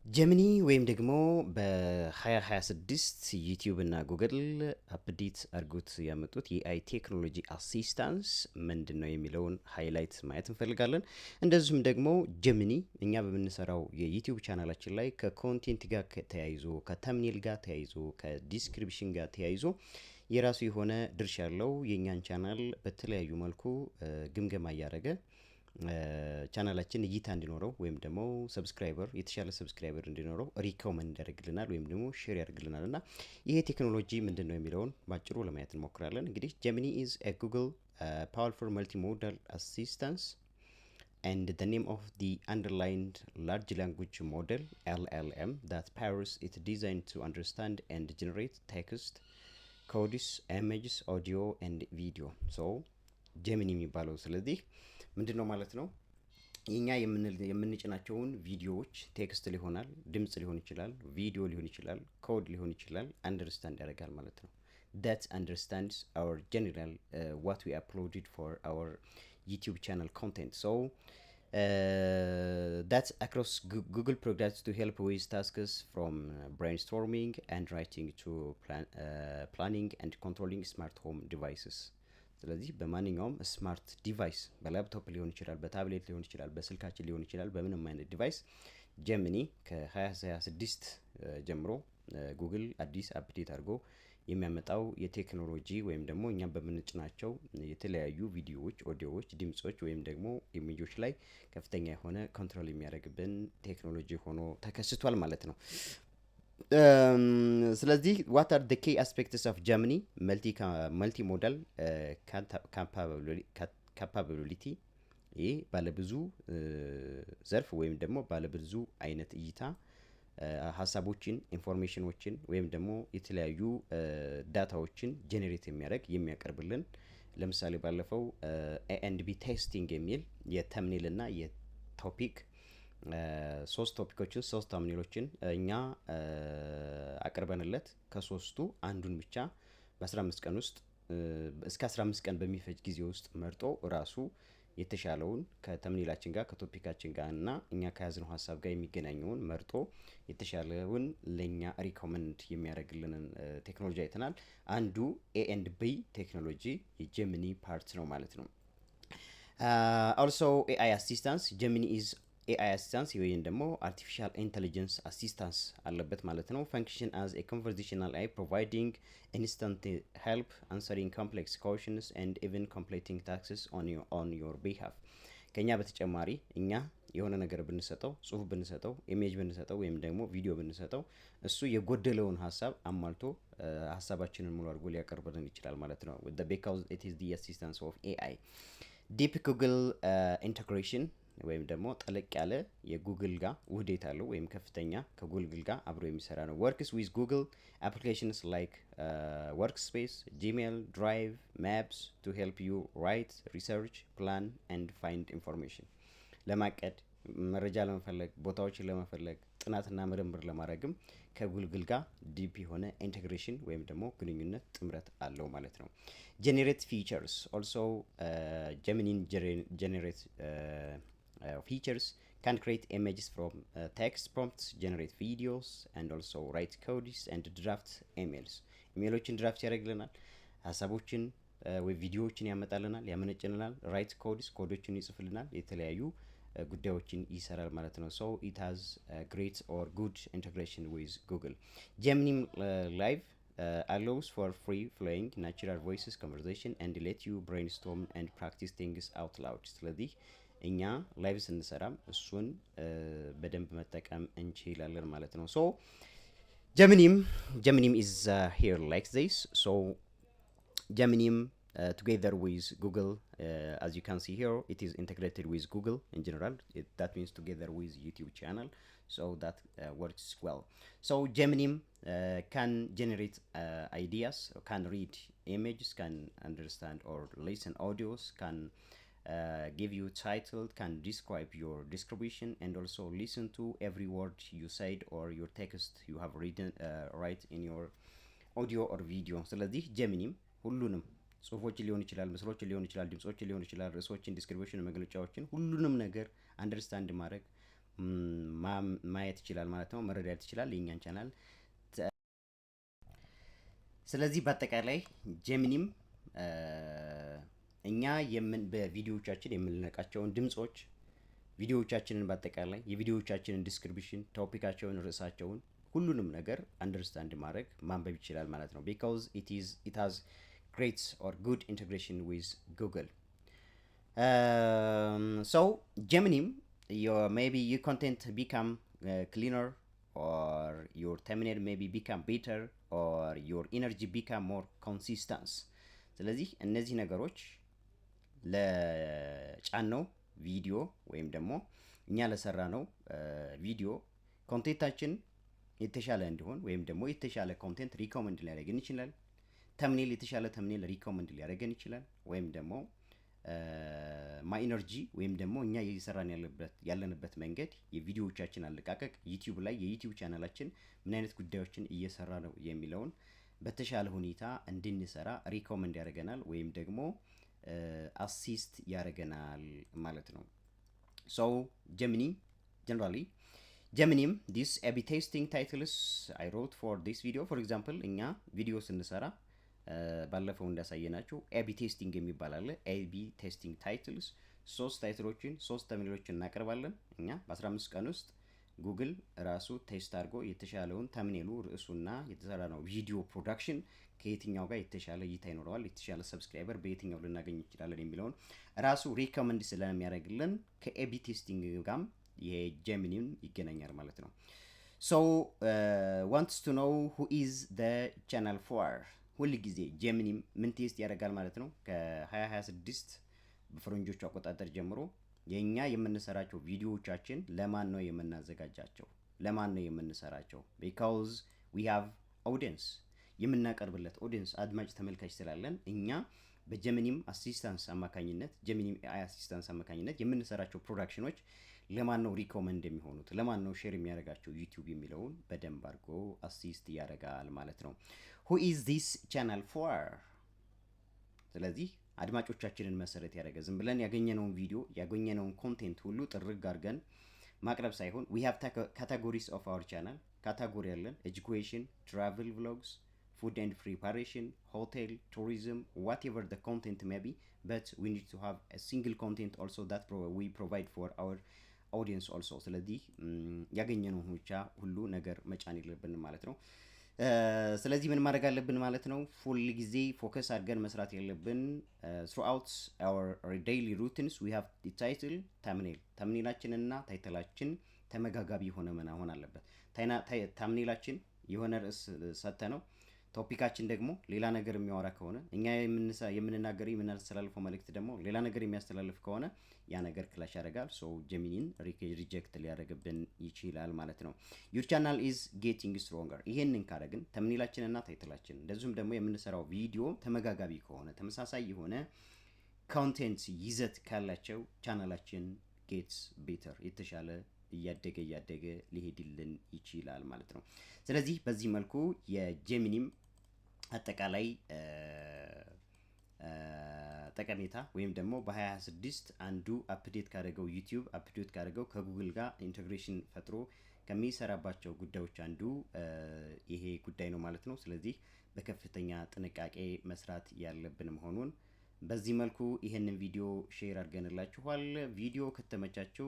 ጀሚኒ ወይም ደግሞ በ2026 ዩቲዩብ እና ጉግል አፕዴት አድርጎት ያመጡት የኤአይ ቴክኖሎጂ አሲስታንስ ምንድን ነው የሚለውን ሃይላይት ማየት እንፈልጋለን። እንደዚሁም ደግሞ ጀሚኒ እኛ በምንሰራው የዩቲዩብ ቻናላችን ላይ ከኮንቴንት ጋር ተያይዞ ከተምኔል ጋር ተያይዞ ከዲስክሪፕሽን ጋር ተያይዞ የራሱ የሆነ ድርሻ ያለው የእኛን ቻናል በተለያዩ መልኩ ግምገማ እያደረገ ቻናላችን እይታ እንዲኖረው ወይም ደግሞ ሰብስክራይበር የተሻለ ሰብስክራይበር እንዲኖረው ሪኮመንድ ያደርግልናል ወይም ደግሞ ሼር ያደርግልናል እና ይሄ ቴክኖሎጂ ምንድን ነው የሚለውን ባጭሩ ለማየት እንሞክራለን። እንግዲህ ጀሚኒ ኢዝ ኤ ጉግል powerful multimodal assistance and the name of the underlined large language model LLM that powers it designed to understand and generate text, codes, images, audio and video. So ጀሚኒ የሚባለው ስለዚህ ምንድን ነው ማለት ነው? የኛ የምንጭናቸውን ቪዲዮዎች ቴክስት ሊሆናል፣ ድምጽ ሊሆን ይችላል፣ ቪዲዮ ሊሆን ይችላል፣ ኮድ ሊሆን ይችላል፣ አንደርስታንድ ያደርጋል ማለት ነው። that understands our general what we uploaded for our YouTube channel content. So that's across Google programs to help with tasks from brainstorming and writing to planning and controlling smart home devices. ስለዚህ በማንኛውም ስማርት ዲቫይስ በላፕቶፕ ሊሆን ይችላል፣ በታብሌት ሊሆን ይችላል፣ በስልካችን ሊሆን ይችላል፣ በምንም አይነት ዲቫይስ ጀሚኒ ከ2026 ጀምሮ ጉግል አዲስ አፕዴት አድርጎ የሚያመጣው የቴክኖሎጂ ወይም ደግሞ እኛም በምንጭናቸው የተለያዩ ቪዲዮዎች፣ ኦዲዮዎች፣ ድምጾች ወይም ደግሞ ኢሜጆች ላይ ከፍተኛ የሆነ ኮንትሮል የሚያደርግብን ቴክኖሎጂ ሆኖ ተከስቷል ማለት ነው። ስለዚህ what are the key aspects of Gemini multimodal capability? ይህ ባለብዙ ዘርፍ ወይም ደግሞ ባለብዙ አይነት እይታ ሀሳቦችን፣ ኢንፎርሜሽኖችን ወይም ደግሞ የተለያዩ ዳታዎችን ጄኔሬት የሚያቀርብልን ለምሳሌ ባለፈው ኤኤንቢ ቴስቲንግ የሚል የተምኔል እና የቶፒክ ሶስት ቶፒኮችን ሶስት ተምኔሎችን እኛ አቅርበንለት ከሶስቱ አንዱን ብቻ በ15 ቀን ውስጥ እስከ 15 ቀን በሚፈጅ ጊዜ ውስጥ መርጦ ራሱ የተሻለውን ከተምኔላችን ጋር ከቶፒካችን ጋር እና እኛ ከያዝነው ሀሳብ ጋር የሚገናኘውን መርጦ የተሻለውን ለኛ ሪኮመንድ የሚያደርግልንን ቴክኖሎጂ አይተናል። አንዱ ኤኤንቢ ቴክኖሎጂ የጀሚኒ ፓርት ነው ማለት ነው። also AI assistance Gemini is AI assistance ወይም ደግሞ artificial intelligence assistance አለበት ማለት ነው። function as a conversational AI providing instant help answering complex questions and even completing tasks on your behalf. ከኛ በተጨማሪ እኛ የሆነ ነገር ብንሰጠው፣ ጽሁፍ ብንሰጠው፣ ኢሜጅ ብንሰጠው ወይም ደግሞ ቪዲዮ ብንሰጠው እሱ የጎደለውን ሀሳብ አሟልቶ ሀሳባችንን ሙሉ አድርጎ ሊያቀርብልን ይችላል ማለት ነው። because it is the assistance of AI. ዲፕ ጉግል ኢንተግሬሽን ወይም ደግሞ ጠለቅ ያለ የጉግል ጋር ውህደት አለው ወይም ከፍተኛ ከጉግል ጋር አብሮ የሚሰራ ነው። works with Google applications like workspace, Gmail, Drive, Maps to help you write, research, plan and find information. ለማቀድ መረጃ ለመፈለግ ቦታዎችን ለመፈለግ ጥናትና ምርምር ለማድረግም ከጉግል ጋር ዲፕ የሆነ ኢንቴግሬሽን ወይም ደግሞ ግንኙነት ጥምረት አለው ማለት ነው። ጀነሬት ፊቸርስ also Gemini generate features can create images from text prompts, generate videos and also write codes and draft emails. ኢሜሎችን ድራፍት ያደርግልናል፣ ሀሳቦችን ወይ ቪዲዮዎችን ያመጣልናል፣ ያመነጭልናል፣ ራይት ኮዶችን ይጽፍልናል፣ የተለያዩ ጉዳዮችን ይሰራል ማለት ነው። so it has a great or good integration with Google. Gemini Live allows for free flowing natural voices conversation and let you brainstorm and practice things out loud. ስለዚህ እኛ ላይቭ ስንሰራም እሱን በደንብ መጠቀም እንችላለን ማለት ነው። so Gemini is here like this. so Gemini together with Google, as you can see here, it is integrated with Google in general. That means together with YouTube channel, so that works well. So Gemini can generate ideas, can read images, can understand or listen audios, can give you title, can describe your description and also listen to every word you said or your text you have written right in your audio or video. ስለዚህ ጀሚኒ ሁሉንም ጽሁፎችን ሊሆን ይችላል፣ ምስሎችን ሊሆን ይችላል፣ ድምጾችን ሊሆን ይችላል፣ ርዕሶችን፣ ዲስክሪፕሽን፣ መግለጫዎችን ሁሉንም ነገር አንደርስታንድ ማድረግ ማየት ይችላል ማለት ነው፣ መረዳት ይችላል የእኛን ቻናል። ስለዚህ በአጠቃላይ ጀሚኒም እኛ በቪዲዮዎቻችን የምንለቃቸውን ድምጾች፣ ቪዲዮዎቻችንን በአጠቃላይ የቪዲዮዎቻችንን ዲስክሪፕሽን፣ ቶፒካቸውን፣ ርዕሳቸውን ሁሉንም ነገር አንደርስታንድ ማድረግ ማንበብ ይችላል ማለት ነው። ቢካዝ ኢት ሃዝ ግሬት ኦር ጉድ ኢንቴግሬሽን ዊዝ ጉግል። ሶ ጀሚኒም maybe your content become cleaner, or your thumbnail maybe become better, or your energy become more consistent. ስለዚህ እነዚህ ነገሮች ለጫነው ቪዲዮ ወይም ደግሞ እኛ ለሰራ ነው ቪዲዮ ኮንቴንታችን የተሻለ እንዲሆን ወይም ደግሞ የተሻለ ኮንቴንት ሪኮመንድ ሊያደርገን ይችላል። ተምኔል የተሻለ ተምኔል ሪኮመንድ ሊያደርገን ይችላል። ወይም ደግሞ ማይ ኢነርጂ ወይም ደግሞ እኛ እየሰራን ያለንበት መንገድ የቪዲዮዎቻችን አለቃቀቅ ዩቲዩብ ላይ የዩቲዩብ ቻናላችን ምን አይነት ጉዳዮችን እየሰራ ነው የሚለውን በተሻለ ሁኔታ እንድንሰራ ሪኮመንድ ያደርገናል ወይም ደግሞ አሲስት ያደርገናል ማለት ነው። ሶ ጀሚኒም ዲስ ኤቢ ቴስቲንግ ታይትልስ አይ ሮት ፎር ዲስ ቪዲዮ ፎር ኤግዛምፕል እኛ ቪዲዮ ስንሰራ ባለፈው እንዳሳየናችሁ ኤቢ ቴስቲንግ የሚባል አለ። ኤቢ ቴስቲንግ ታይትልስ 3 ታይትሎችን 3 ተምኔሎችን እናቀርባለን እኛ በ15 ቀን ውስጥ ጉግል ራሱ ቴስት አድርጎ የተሻለውን ተምኔሉ ርዕሱና የተሰራ ነው ቪዲዮ ፕሮዳክሽን ከየትኛው ጋር የተሻለ እይታ ይኖረዋል፣ የተሻለ ሰብስክራይበር በየትኛው ልናገኝ እንችላለን የሚለውን ራሱ ሪኮመንድ ስለሚያደርግልን ከኤቢ ቴስቲንግ ጋርም የጀሚኒን ይገናኛል ማለት ነው። ሶ ዋንትስ ቱ ኖው ሁ ኢዝ ዘ ቻናል ፎር ሁል ጊዜ ጀሚኒም ምን ቴስት ያደርጋል ማለት ነው። ከ2026 በፈረንጆቹ አቆጣጠር ጀምሮ የኛ የምንሰራቸው ቪዲዮዎቻችን ለማን ነው የምናዘጋጃቸው? ለማን ነው የምንሰራቸው? ቢካውዝ ዊ ሃቭ ኦዲየንስ የምናቀርብለት ኦዲየንስ አድማጭ ተመልካች ስላለን እኛ በጀሚኒም አሲስታንስ አማካኝነት ጀሚኒም ኤአይ አሲስታንስ አማካኝነት የምንሰራቸው ፕሮዳክሽኖች ለማን ነው ሪኮመንድ የሚሆኑት? ለማን ነው ሼር የሚያደርጋቸው ዩቲዩብ የሚለውን በደንብ አድርጎ አሲስት ያደርጋል ማለት ነው። who is this channel for? ስለዚህ አድማጮቻችንን መሰረት ያደረገ ዝም ብለን ያገኘነውን ቪዲዮ ያገኘነውን ኮንቴንት ሁሉ ጥርግ አድርገን ማቅረብ ሳይሆን we have categories of our channel ካታጎሪ ያለን education, travel vlogs, food and preparation, hotel, tourism, whatever the content may be, but we need to have a single content also that we provide for our audience also። ስለዚህ ያገኘነውን ብቻ ሁሉ ነገር መጫን የለብንም ማለት ነው። ስለዚህ ምን ማድረግ አለብን ማለት ነው? ፉል ጊዜ ፎከስ አድርገን መስራት ያለብን throughout our daily routines we have the title, ተምኔላችንና ታይትላችን ተመጋጋቢ ሆነ መሆን አለበት። ተምኔላችን የሆነ ርዕስ ሰጥተነው ቶፒካችን ደግሞ ሌላ ነገር የሚያወራ ከሆነ እኛ የምንናገረው የምናስተላልፈው መልእክት ደግሞ ሌላ ነገር የሚያስተላልፍ ከሆነ ያ ነገር ክላሽ ያደርጋል። ሶ ጀሚኒን ሪጀክት ሊያደርግብን ይችላል ማለት ነው። ዩር ቻናል ኢዝ ጌቲንግ ስትሮንገር። ይሄንን ካደረግን ተምኔላችንና ታይትላችን እንደዚሁም ደግሞ የምንሰራው ቪዲዮ ተመጋጋቢ ከሆነ ተመሳሳይ የሆነ ኮንቴንት ይዘት ካላቸው ቻናላችን ጌትስ ቤተር የተሻለ እያደገ ሊሄድልን ይችላል ማለት ነው። ስለዚህ በዚህ መልኩ የጀሚኒም አጠቃላይ ጠቀሜታ ወይም ደግሞ በ2026 አንዱ አፕዴት ካደረገው ዩቲዩብ አፕዴት ካደረገው ከጉግል ጋር ኢንቴግሬሽን ፈጥሮ ከሚሰራባቸው ጉዳዮች አንዱ ይሄ ጉዳይ ነው ማለት ነው። ስለዚህ በከፍተኛ ጥንቃቄ መስራት ያለብን መሆኑን በዚህ መልኩ ይሄንን ቪዲዮ ሼር አድርገንላችኋል። ቪዲዮ ከተመቻችሁ